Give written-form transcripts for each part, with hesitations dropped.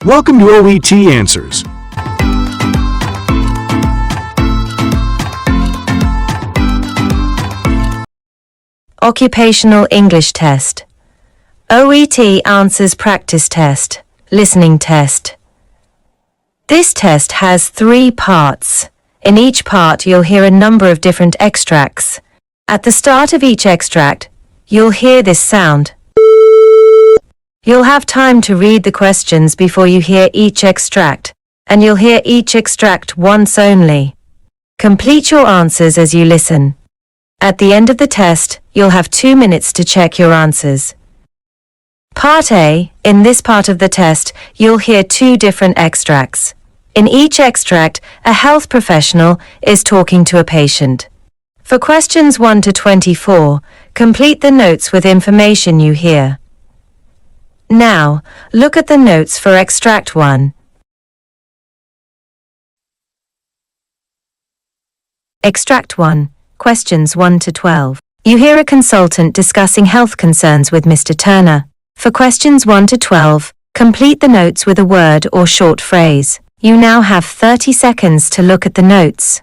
Welcome to OET Answers. Occupational English Test. OET Answers Practice Test, Listening Test. This test has 3 parts. In each part, you'll hear a number of different extracts. At the start of each extract, you'll hear this sound. You'll have time to read the questions before you hear each extract, and you'll hear each extract once only. Complete your answers as you listen. At the end of the test, you'll have 2 minutes to check your answers. Part A. In this part of the test, you'll hear 2 different extracts. In each extract, a health professional is talking to a patient. For questions 1 to 24, complete the notes with information you hear. Now, look at the notes for Extract 1. Extract 1. Questions 1 to 12. You hear a consultant discussing health concerns with Mr. Turner. For questions 1 to 12, complete the notes with a word or short phrase. You now have 30 seconds to look at the notes.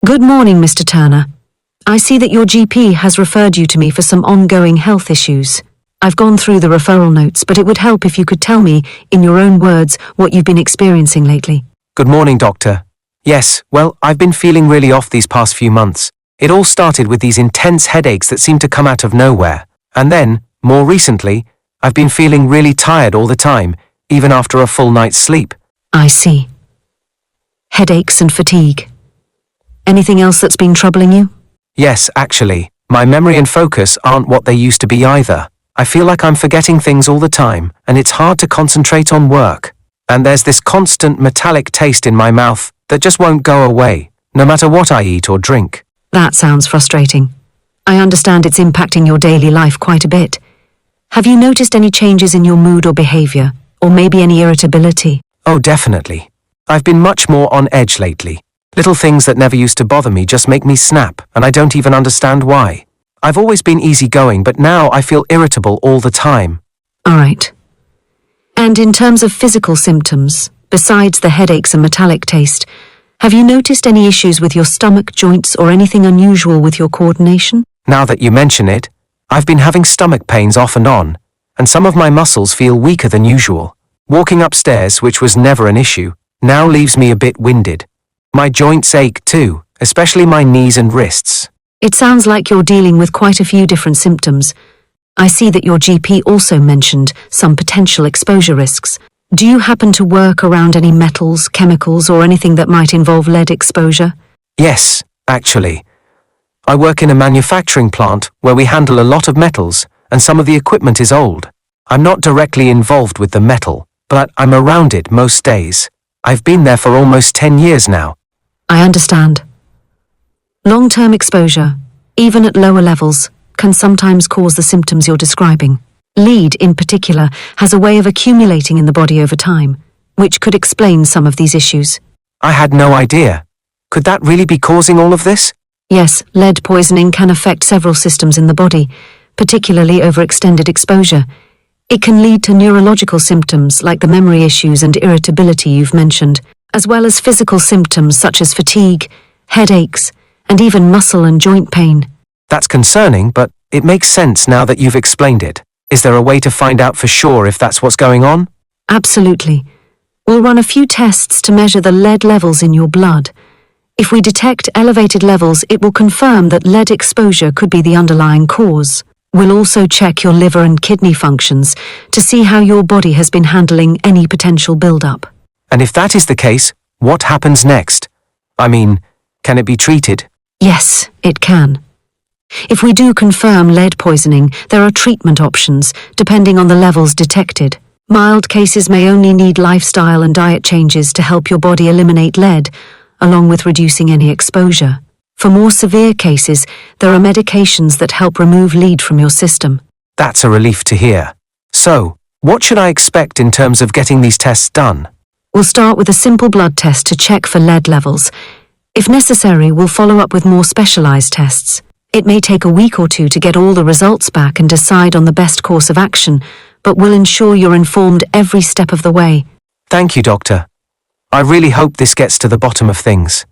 Good morning, Mr. Turner. I see that your GP has referred you to me for some ongoing health issues. I've gone through the referral notes, but it would help if you could tell me, in your own words, what you've been experiencing lately. Good morning, Doctor. Yes, well, I've been feeling really off these past few months. It all started with these intense headaches that seem to come out of nowhere. And then, more recently, I've been feeling really tired all the time, even after a full night's sleep. I see. Headaches and fatigue. Anything else that's been troubling you? Yes, actually, my memory and focus aren't what they used to be either. I feel like I'm forgetting things all the time, and it's hard to concentrate on work. And there's this constant metallic taste in my mouth that just won't go away, no matter what I eat or drink. That sounds frustrating. I understand it's impacting your daily life quite a bit. Have you noticed any changes in your mood or behavior, or maybe any irritability? Oh, definitely. I've been much more on edge lately. Little things that never used to bother me just make me snap, and I don't even understand why. I've always been easygoing, but now I feel irritable all the time. All right. And in terms of physical symptoms, besides the headaches and metallic taste, have you noticed any issues with your stomach, joints, or anything unusual with your coordination? Now that you mention it, I've been having stomach pains off and on, and some of my muscles feel weaker than usual. Walking upstairs, which was never an issue, now leaves me a bit winded. My joints ache too, especially my knees and wrists. It sounds like you're dealing with quite a few different symptoms. I see that your GP also mentioned some potential exposure risks. Do you happen to work around any metals, chemicals, or anything that might involve lead exposure? Yes, actually. I work in a manufacturing plant where we handle a lot of metals, and some of the equipment is old. I'm not directly involved with the metal, but I'm around it most days. I've been there for almost 10 years now. I understand. Long-term exposure, even at lower levels, can sometimes cause the symptoms you're describing. Lead, in particular, has a way of accumulating in the body over time, which could explain some of these issues. I had no idea. Could that really be causing all of this? Yes, lead poisoning can affect several systems in the body, particularly over extended exposure. It can lead to neurological symptoms like the memory issues and irritability you've mentioned, as well as physical symptoms such as fatigue, headaches, and even muscle and joint pain. That's concerning, but it makes sense now that you've explained it. Is there a way to find out for sure if that's what's going on? Absolutely. We'll run a few tests to measure the lead levels in your blood. If we detect elevated levels, it will confirm that lead exposure could be the underlying cause. We'll also check your liver and kidney functions to see how your body has been handling any potential buildup. And if that is the case, what happens next? I mean, can it be treated? Yes, it can. If we do confirm lead poisoning, there are treatment options, depending on the levels detected. Mild cases may only need lifestyle and diet changes to help your body eliminate lead, along with reducing any exposure. For more severe cases, there are medications that help remove lead from your system. That's a relief to hear. So, what should I expect in terms of getting these tests done? We'll start with a simple blood test to check for lead levels. If necessary, we'll follow up with more specialized tests. It may take a week or two to get all the results back and decide on the best course of action, but we'll ensure you're informed every step of the way. Thank you, Doctor. I really hope this gets to the bottom of things.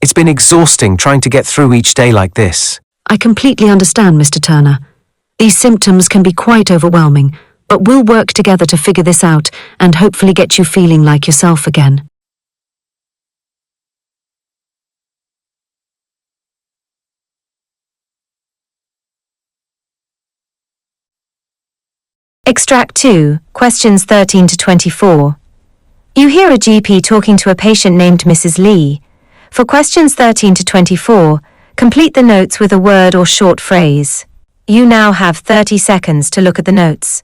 It's been exhausting trying to get through each day like this. I completely understand, Mr. Turner. These symptoms can be quite overwhelming, but we'll work together to figure this out and hopefully get you feeling like yourself again. Extract 2, questions 13 to 24. You hear a GP talking to a patient named Mrs. Lee. For questions 13 to 24, complete the notes with a word or short phrase. You now have 30 seconds to look at the notes.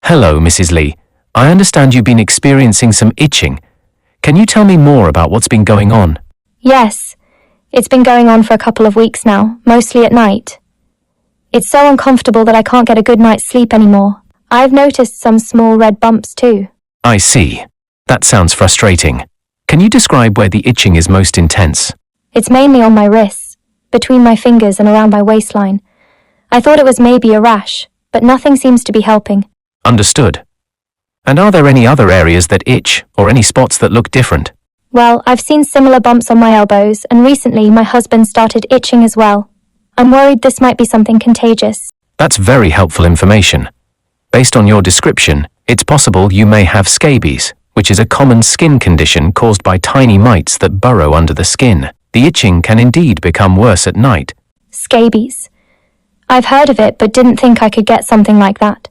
Hello, Mrs. Lee. I understand you've been experiencing some itching. Can you tell me more about what's been going on? Yes, it's been going on for a couple of weeks now, mostly at night. It's so uncomfortable that I can't get a good night's sleep anymore. I've noticed some small red bumps too. I see. That sounds frustrating. Can you describe where the itching is most intense? It's mainly on my wrists, between my fingers and around my waistline. I thought it was maybe a rash, but nothing seems to be helping. Understood. And are there any other areas that itch, or any spots that look different? Well, I've seen similar bumps on my elbows, and recently my husband started itching as well. I'm worried this might be something contagious. That's very helpful information. Based on your description, it's possible you may have scabies, which is a common skin condition caused by tiny mites that burrow under the skin. The itching can indeed become worse at night. Scabies. I've heard of it, but didn't think I could get something like that.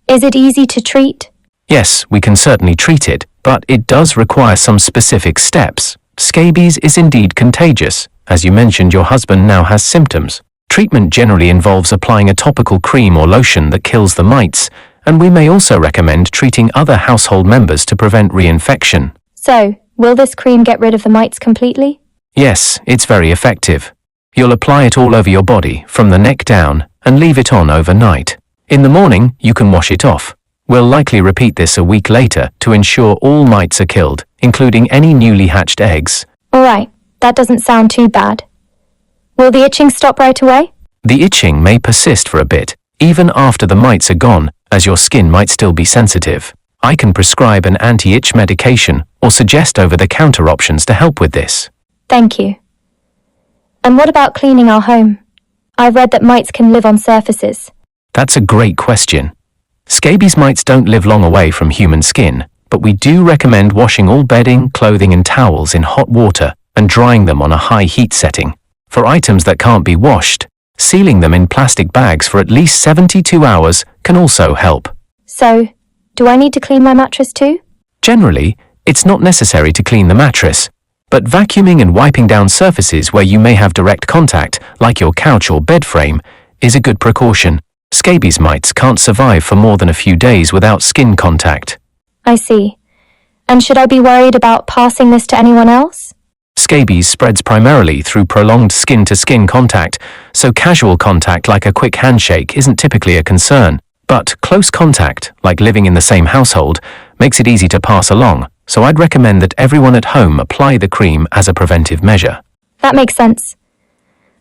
Is it easy to treat? Yes, we can certainly treat it, but it does require some specific steps. Scabies is indeed contagious. As you mentioned, your husband now has symptoms. Treatment generally involves applying a topical cream or lotion that kills the mites, and we may also recommend treating other household members to prevent reinfection. So, will this cream get rid of the mites completely? Yes, it's very effective. You'll apply it all over your body, from the neck down, and leave it on overnight. In the morning, you can wash it off. We'll likely repeat this a week later to ensure all mites are killed, including any newly hatched eggs. Alright, that doesn't sound too bad. Will the itching stop right away? The itching may persist for a bit, even after the mites are gone, as your skin might still be sensitive. I can prescribe an anti-itch medication or suggest over-the-counter options to help with this. Thank you. And what about cleaning our home? I've read that mites can live on surfaces. That's a great question. Scabies mites don't live long away from human skin, but we do recommend washing all bedding, clothing and towels in hot water and drying them on a high heat setting. For items that can't be washed, sealing them in plastic bags for at least 72 hours can also help. So, do I need to clean my mattress too? Generally, it's not necessary to clean the mattress, but vacuuming and wiping down surfaces where you may have direct contact, like your couch or bed frame, is a good precaution. Scabies mites can't survive for more than a few days without skin contact. I see. And should I be worried about passing this to anyone else? Scabies spreads primarily through prolonged skin-to-skin contact, so casual contact like a quick handshake isn't typically a concern. But close contact, like living in the same household, makes it easy to pass along, so I'd recommend that everyone at home apply the cream as a preventive measure. That makes sense.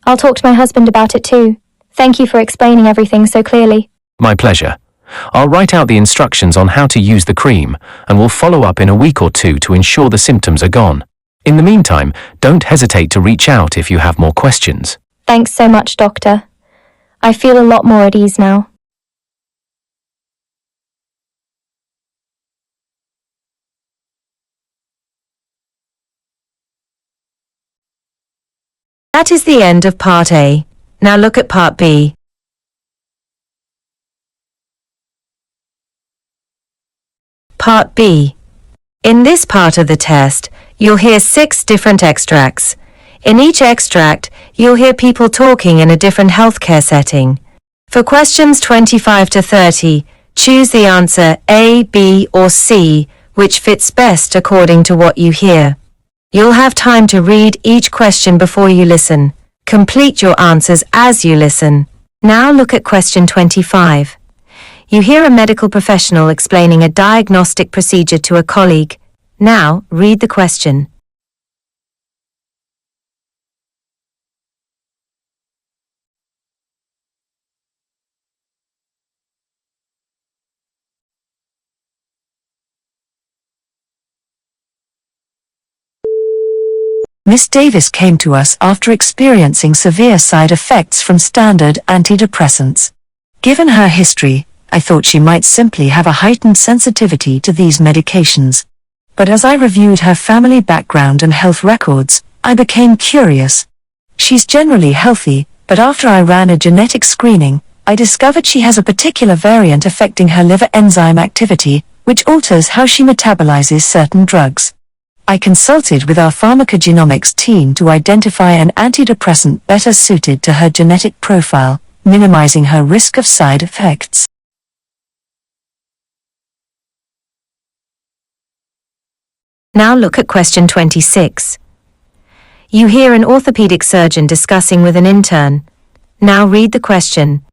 I'll talk to my husband about it too. Thank you for explaining everything so clearly. My pleasure. I'll write out the instructions on how to use the cream, and we'll follow up in a week or two to ensure the symptoms are gone. In the meantime, don't hesitate to reach out if you have more questions. Thanks so much, Doctor. I feel a lot more at ease now. That is the end of Part A. Now look at Part B. Part B. In this part of the test, you'll hear 6 different extracts. In each extract, you'll hear people talking in a different healthcare setting. For questions 25 to 30, choose the answer A, B, or C, which fits best according to what you hear. You'll have time to read each question before you listen. Complete your answers as you listen. Now look at question 25. You hear a medical professional explaining a diagnostic procedure to a colleague. Now, read the question. Miss Davis came to us after experiencing severe side effects from standard antidepressants. Given her history, I thought she might simply have a heightened sensitivity to these medications. But as I reviewed her family background and health records, I became curious. She's generally healthy, but after I ran a genetic screening, I discovered she has a particular variant affecting her liver enzyme activity, which alters how she metabolizes certain drugs. I consulted with our pharmacogenomics team to identify an antidepressant better suited to her genetic profile, minimizing her risk of side effects. Now look at question 26. You hear an orthopedic surgeon discussing with an intern. Now read the question.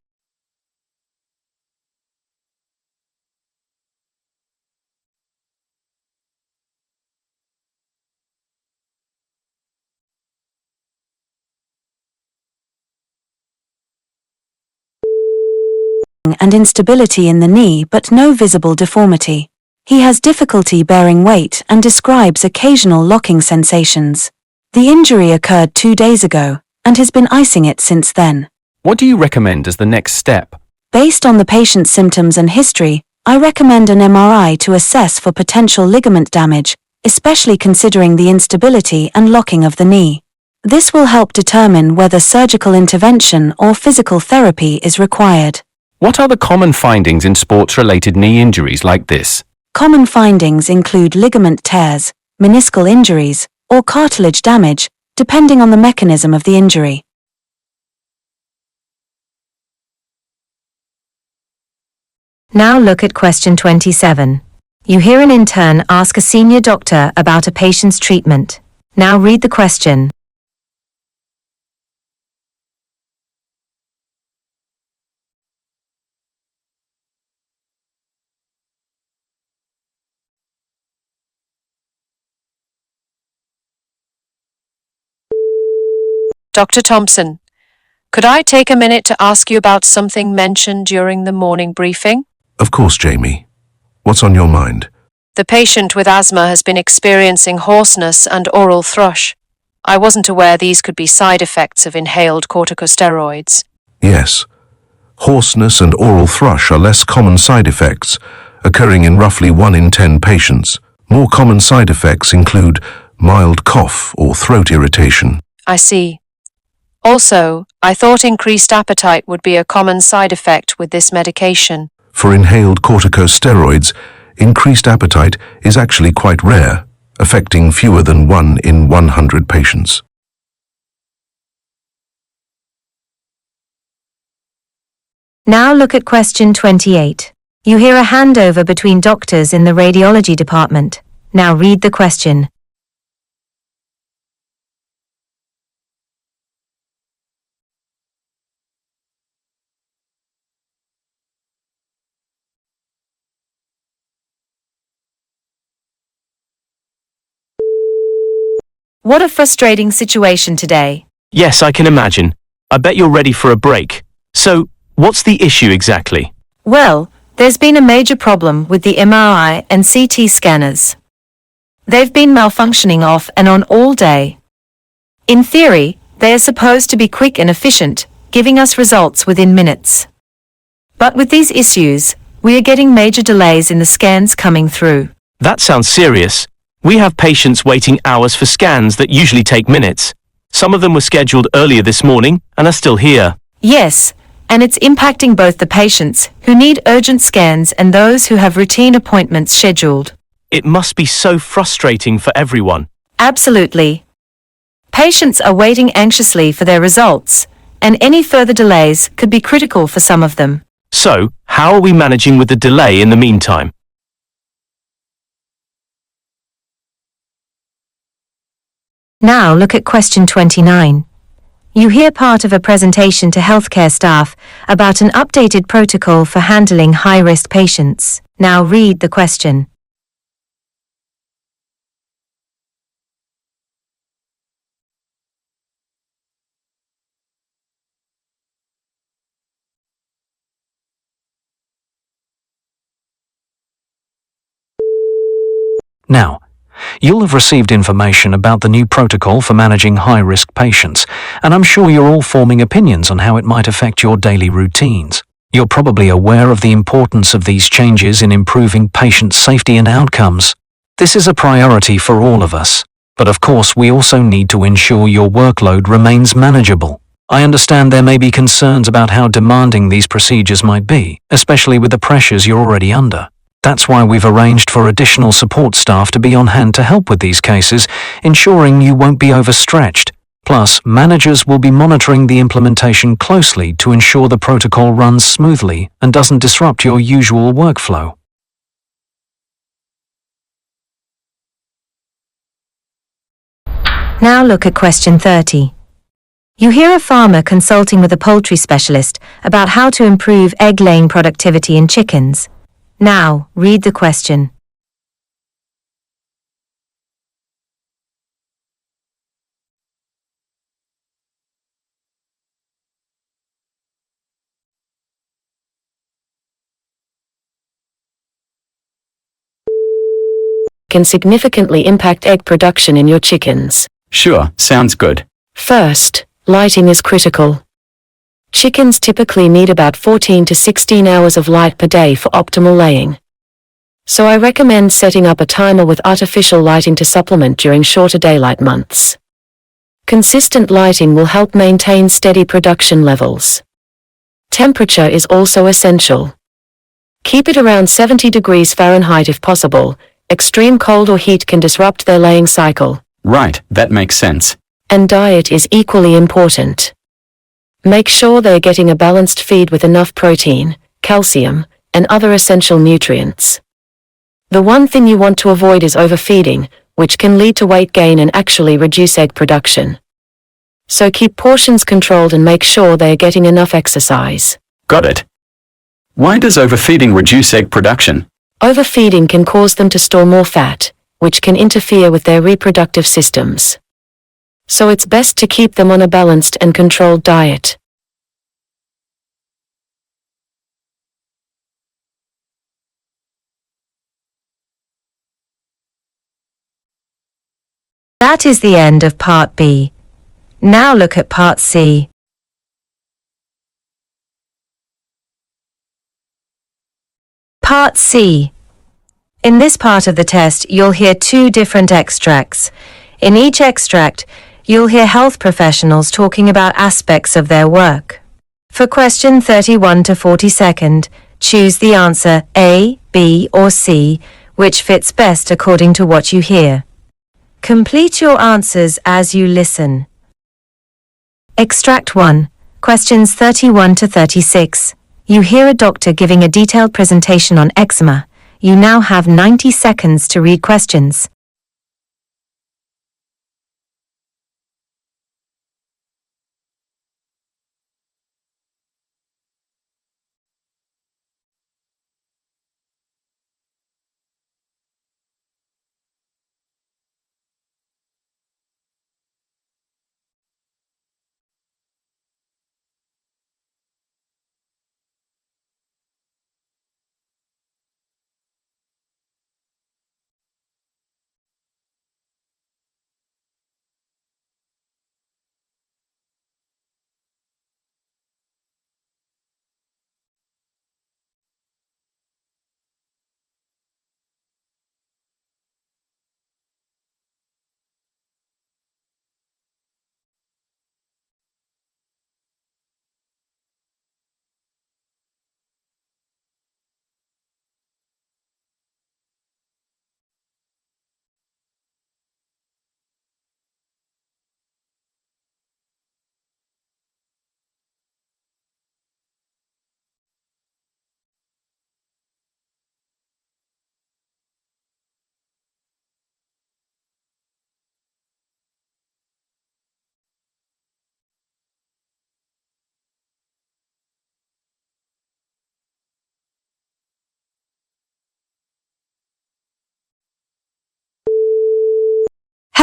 And instability in the knee but no visible deformity. He has difficulty bearing weight and describes occasional locking sensations. The injury occurred 2 days ago, and has been icing it since then. What do you recommend as the next step? Based on the patient's symptoms and history, I recommend an MRI to assess for potential ligament damage, especially considering the instability and locking of the knee. This will help determine whether surgical intervention or physical therapy is required. What are the common findings in sports-related knee injuries like this? Common findings include ligament tears, meniscal injuries, or cartilage damage, depending on the mechanism of the injury. Now look at question 27. You hear an intern ask a senior doctor about a patient's treatment. Now read the question. Dr. Thompson, could I take a minute to ask you about something mentioned during the morning briefing? Of course, Jamie. What's on your mind? The patient with asthma has been experiencing hoarseness and oral thrush. I wasn't aware these could be side effects of inhaled corticosteroids. Yes. Hoarseness and oral thrush are less common side effects, occurring in roughly 1 in 10 patients. More common side effects include mild cough or throat irritation. I see. Also, I thought increased appetite would be a common side effect with this medication. For inhaled corticosteroids, increased appetite is actually quite rare, affecting fewer than 1 in 100 patients. Now look at question 28. You hear a handover between doctors in the radiology department. Now read the question. What a frustrating situation today. Yes, I can imagine. I bet you're ready for a break. So, what's the issue exactly? Well, there's been a major problem with the MRI and CT scanners. They've been malfunctioning off and on all day. In theory, they are supposed to be quick and efficient, giving us results within minutes. But with these issues, we are getting major delays in the scans coming through. That sounds serious. We have patients waiting hours for scans that usually take minutes. Some of them were scheduled earlier this morning and are still here. Yes, and it's impacting both the patients who need urgent scans and those who have routine appointments scheduled. It must be so frustrating for everyone. Absolutely. Patients are waiting anxiously for their results, and any further delays could be critical for some of them. So, how are we managing with the delay in the meantime? Now look at question 29. You hear part of a presentation to healthcare staff about an updated protocol for handling high-risk patients. Now read the question. Now, you'll have received information about the new protocol for managing high-risk patients, and I'm sure you're all forming opinions on how it might affect your daily routines. You're probably aware of the importance of these changes in improving patient safety and outcomes. This is a priority for all of us, but of course we also need to ensure your workload remains manageable. I understand there may be concerns about how demanding these procedures might be, especially with the pressures you're already under. That's why we've arranged for additional support staff to be on hand to help with these cases, ensuring you won't be overstretched. Plus, managers will be monitoring the implementation closely to ensure the protocol runs smoothly and doesn't disrupt your usual workflow. Now look at question 30. You hear a farmer consulting with a poultry specialist about how to improve egg-laying productivity in chickens. Now, read the question. Can significantly impact egg production in your chickens. Sure, sounds good. First, lighting is critical. Chickens typically need about 14 to 16 hours of light per day for optimal laying. So I recommend setting up a timer with artificial lighting to supplement during shorter daylight months. Consistent lighting will help maintain steady production levels. Temperature is also essential. Keep it around 70 degrees Fahrenheit if possible. Extreme cold or heat can disrupt their laying cycle. Right, that makes sense. And diet is equally important. Make sure they're getting a balanced feed with enough protein, calcium, and other essential nutrients. The one thing you want to avoid is overfeeding, which can lead to weight gain and actually reduce egg production. So keep portions controlled and make sure they're getting enough exercise. Got it. Why does overfeeding reduce egg production? Overfeeding can cause them to store more fat, which can interfere with their reproductive systems. So it's best to keep them on a balanced and controlled diet. That is the end of part B. Now look at part C. Part C. In this part of the test, you'll hear two different extracts. In each extract, you'll hear health professionals talking about aspects of their work. For question 31 to 42, choose the answer A, B, or C, which fits best according to what you hear. Complete your answers as you listen. Extract 1, questions 31 to 36. You hear a doctor giving a detailed presentation on eczema. You now have 90 seconds to read questions.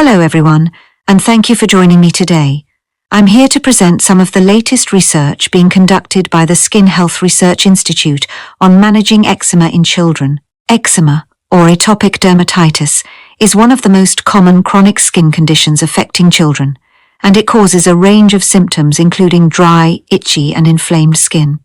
Hello everyone, and thank you for joining me today. I'm here to present some of the latest research being conducted by the Skin Health Research Institute on managing eczema in children. Eczema, or atopic dermatitis, is one of the most common chronic skin conditions affecting children, and it causes a range of symptoms including dry, itchy, and inflamed skin.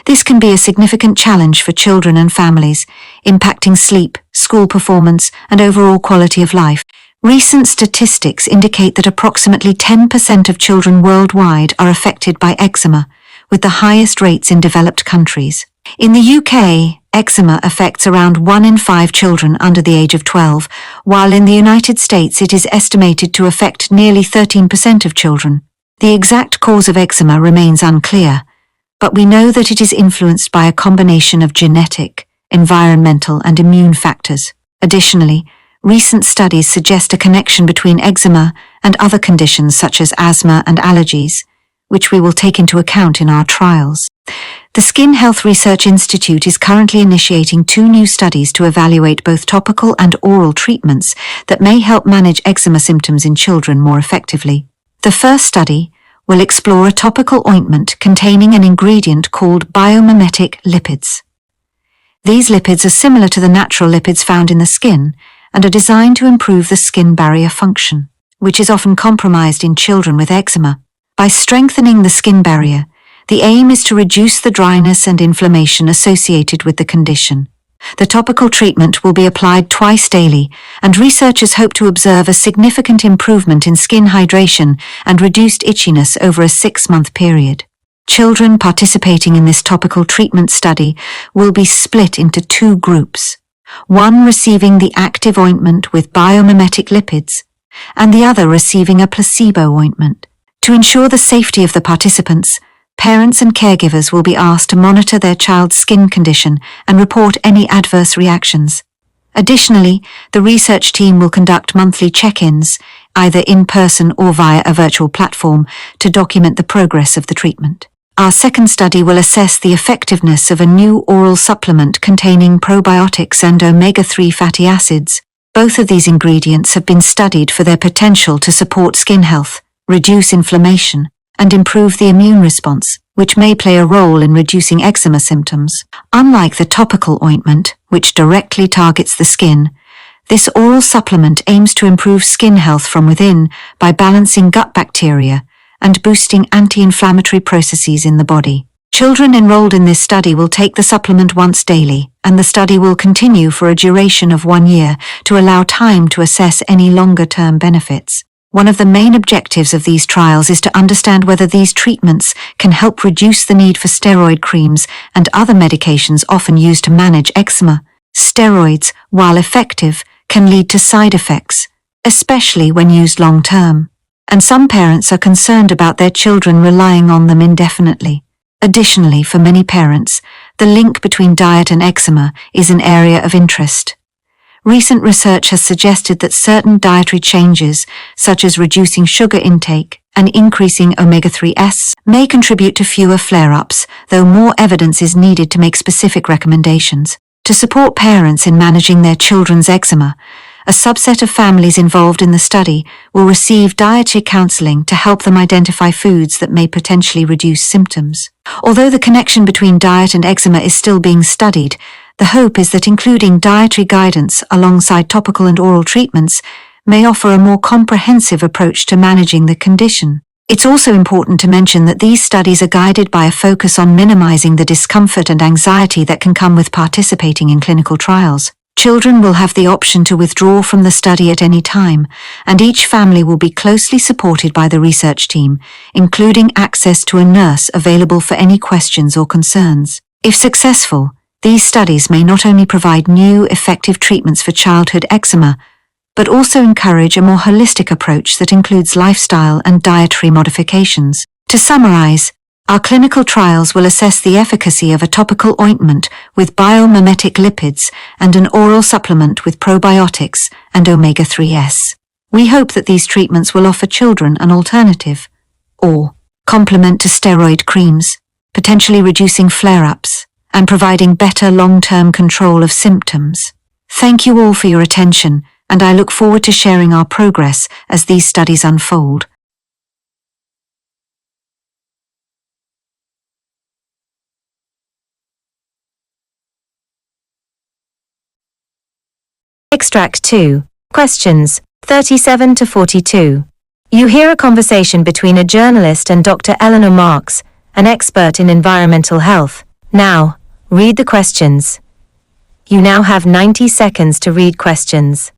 This can be a significant challenge for children and families, impacting sleep, school performance, and overall quality of life. Recent statistics indicate that approximately 10% of children worldwide are affected by eczema, with the highest rates in developed countries. In the UK, eczema affects around 1 in 5 children under the age of 12, while in the United States it is estimated to affect nearly 13% of children. The exact cause of eczema remains unclear, but we know that it is influenced by a combination of genetic, environmental, and immune factors. Additionally, recent studies suggest a connection between eczema and other conditions such as asthma and allergies, which we will take into account in our trials. The Skin Health Research Institute is currently initiating 2 new studies to evaluate both topical and oral treatments that may help manage eczema symptoms in children more effectively. The first study will explore a topical ointment containing an ingredient called biomimetic lipids. These lipids are similar to the natural lipids found in the skin and are designed to improve the skin barrier function, which is often compromised in children with eczema. By strengthening the skin barrier, the aim is to reduce the dryness and inflammation associated with the condition. The topical treatment will be applied twice daily, and researchers hope to observe a significant improvement in skin hydration and reduced itchiness over a 6-month period. Children participating in this topical treatment study will be split into 2 groups, one receiving the active ointment with biomimetic lipids, and the other receiving a placebo ointment. To ensure the safety of the participants, parents and caregivers will be asked to monitor their child's skin condition and report any adverse reactions. Additionally, the research team will conduct monthly check-ins, either in person or via a virtual platform, to document the progress of the treatment. Our second study will assess the effectiveness of a new oral supplement containing probiotics and omega-3 fatty acids. Both of these ingredients have been studied for their potential to support skin health, reduce inflammation, and improve the immune response, which may play a role in reducing eczema symptoms. Unlike the topical ointment, which directly targets the skin, this oral supplement aims to improve skin health from within by balancing gut bacteria and boosting anti-inflammatory processes in the body. Children enrolled in this study will take the supplement once daily, and the study will continue for a duration of 1 year to allow time to assess any longer-term benefits. One of the main objectives of these trials is to understand whether these treatments can help reduce the need for steroid creams and other medications often used to manage eczema. Steroids, while effective, can lead to side effects, especially when used long-term, and some parents are concerned about their children relying on them indefinitely. Additionally, for many parents, the link between diet and eczema is an area of interest. Recent research has suggested that certain dietary changes, such as reducing sugar intake and increasing omega-3s, may contribute to fewer flare-ups, though more evidence is needed to make specific recommendations. To support parents in managing their children's eczema, a subset of families involved in the study will receive dietary counseling to help them identify foods that may potentially reduce symptoms. Although the connection between diet and eczema is still being studied, the hope is that including dietary guidance alongside topical and oral treatments may offer a more comprehensive approach to managing the condition. It's also important to mention that these studies are guided by a focus on minimizing the discomfort and anxiety that can come with participating in clinical trials. Children will have the option to withdraw from the study at any time, and each family will be closely supported by the research team, including access to a nurse available for any questions or concerns. If successful, these studies may not only provide new, effective treatments for childhood eczema, but also encourage a more holistic approach that includes lifestyle and dietary modifications. To summarize, our clinical trials will assess the efficacy of a topical ointment with biomimetic lipids and an oral supplement with probiotics and omega-3s. We hope that these treatments will offer children an alternative, or complement to steroid creams, potentially reducing flare-ups and providing better long-term control of symptoms. Thank you all for your attention, and I look forward to sharing our progress as these studies unfold. Extract 2. Questions 37 to 42. You hear a conversation between a journalist and Dr. Eleanor Marks, an expert in environmental health. Now, read the questions. You now have 90 seconds to read questions.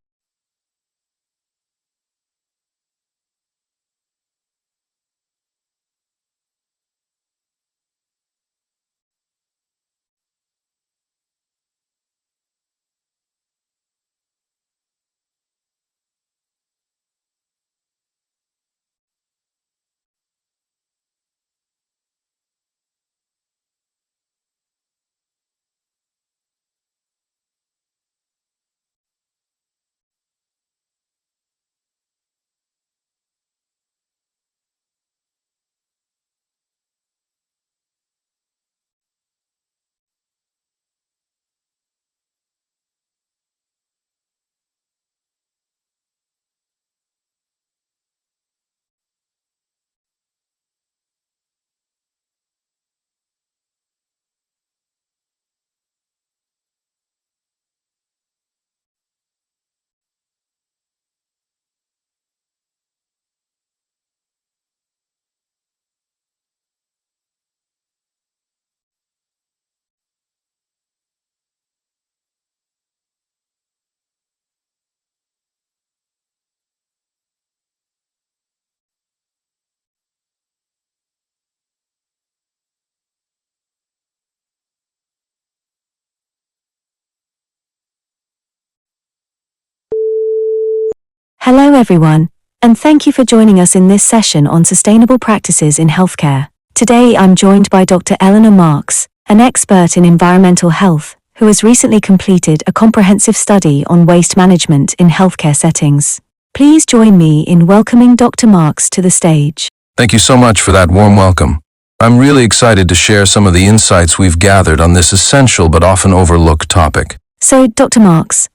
Hello everyone, and thank you for joining us in this session on sustainable practices in healthcare. Today I'm joined by Dr. Eleanor Marks, an expert in environmental health, who has recently completed a comprehensive study on waste management in healthcare settings. Please join me in welcoming Dr. Marks to the stage. Thank you so much for that warm welcome. I'm really excited to share some of the insights we've gathered on this essential but often overlooked topic. So, Dr. Marks,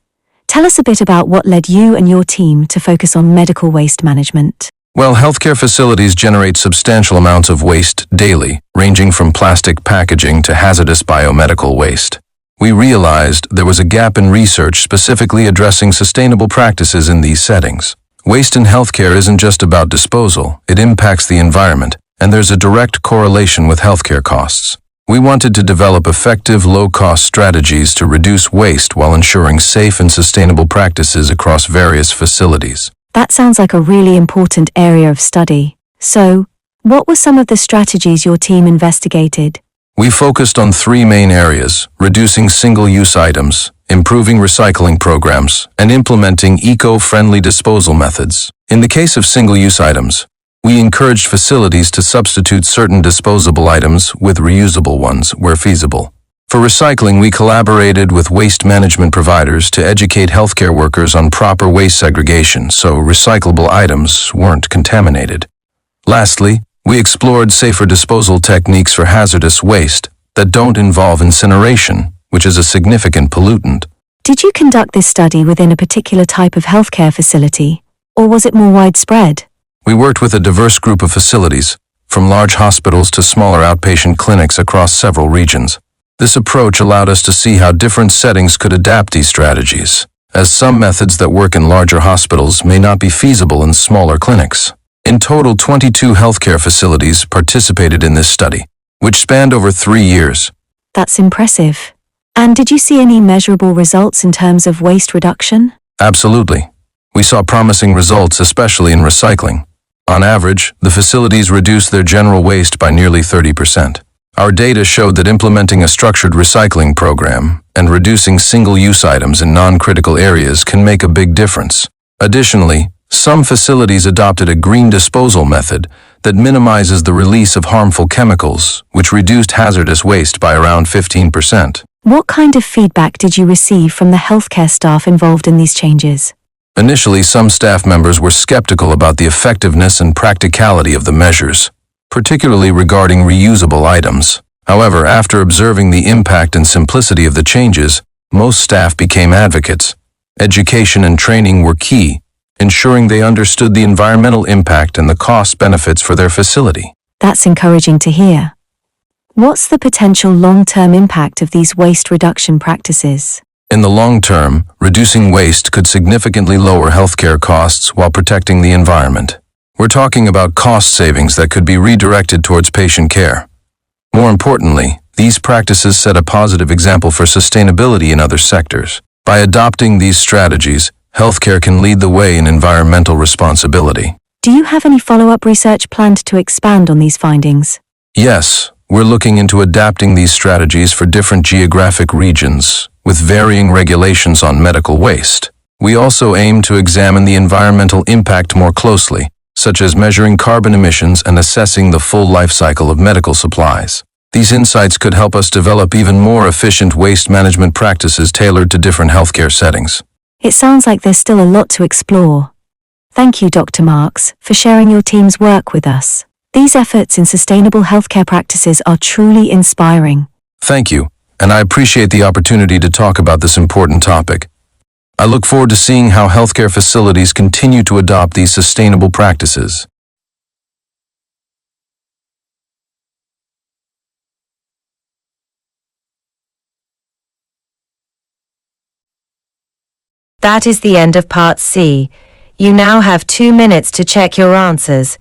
tell us a bit about what led you and your team to focus on medical waste management. Well, healthcare facilities generate substantial amounts of waste daily, ranging from plastic packaging to hazardous biomedical waste. We realized there was a gap in research specifically addressing sustainable practices in these settings. Waste in healthcare isn't just about disposal, it impacts the environment, and there's a direct correlation with healthcare costs. We wanted to develop effective, low-cost strategies to reduce waste while ensuring safe and sustainable practices across various facilities. That sounds like a really important area of study. So, what were some of the strategies your team investigated? We focused on three main areas: reducing single-use items, improving recycling programs, and implementing eco-friendly disposal methods. In the case of single-use items, we encouraged facilities to substitute certain disposable items with reusable ones where feasible. For recycling, we collaborated with waste management providers to educate healthcare workers on proper waste segregation so recyclable items weren't contaminated. Lastly, we explored safer disposal techniques for hazardous waste that don't involve incineration, which is a significant pollutant. Did you conduct this study within a particular type of healthcare facility, or was it more widespread? We worked with a diverse group of facilities, from large hospitals to smaller outpatient clinics across several regions. This approach allowed us to see how different settings could adapt these strategies, as some methods that work in larger hospitals may not be feasible in smaller clinics. In total, 22 healthcare facilities participated in this study, which spanned over 3 years. That's impressive. And did you see any measurable results in terms of waste reduction? Absolutely. We saw promising results, especially in recycling. On average, the facilities reduced their general waste by nearly 30%. Our data showed that implementing a structured recycling program and reducing single-use items in non-critical areas can make a big difference. Additionally, some facilities adopted a green disposal method that minimizes the release of harmful chemicals, which reduced hazardous waste by around 15%. What kind of feedback did you receive from the healthcare staff involved in these changes? Initially, some staff members were skeptical about the effectiveness and practicality of the measures, particularly regarding reusable items. However, after observing the impact and simplicity of the changes, most staff became advocates. Education and training were key, ensuring they understood the environmental impact and the cost benefits for their facility. That's encouraging to hear. What's the potential long-term impact of these waste reduction practices? In the long term, reducing waste could significantly lower healthcare costs while protecting the environment. We're talking about cost savings that could be redirected towards patient care. More importantly, these practices set a positive example for sustainability in other sectors. By adopting these strategies, healthcare can lead the way in environmental responsibility. Do you have any follow-up research planned to expand on these findings? Yes, we're looking into adapting these strategies for different geographic regions, with varying regulations on medical waste. We also aim to examine the environmental impact more closely, such as measuring carbon emissions and assessing the full life cycle of medical supplies. These insights could help us develop even more efficient waste management practices tailored to different healthcare settings. It sounds like there's still a lot to explore. Thank you, Dr. Marks, for sharing your team's work with us. These efforts in sustainable healthcare practices are truly inspiring. Thank you, and I appreciate the opportunity to talk about this important topic. I look forward to seeing how healthcare facilities continue to adopt these sustainable practices. That is the end of Part C. You now have 2 minutes to check your answers.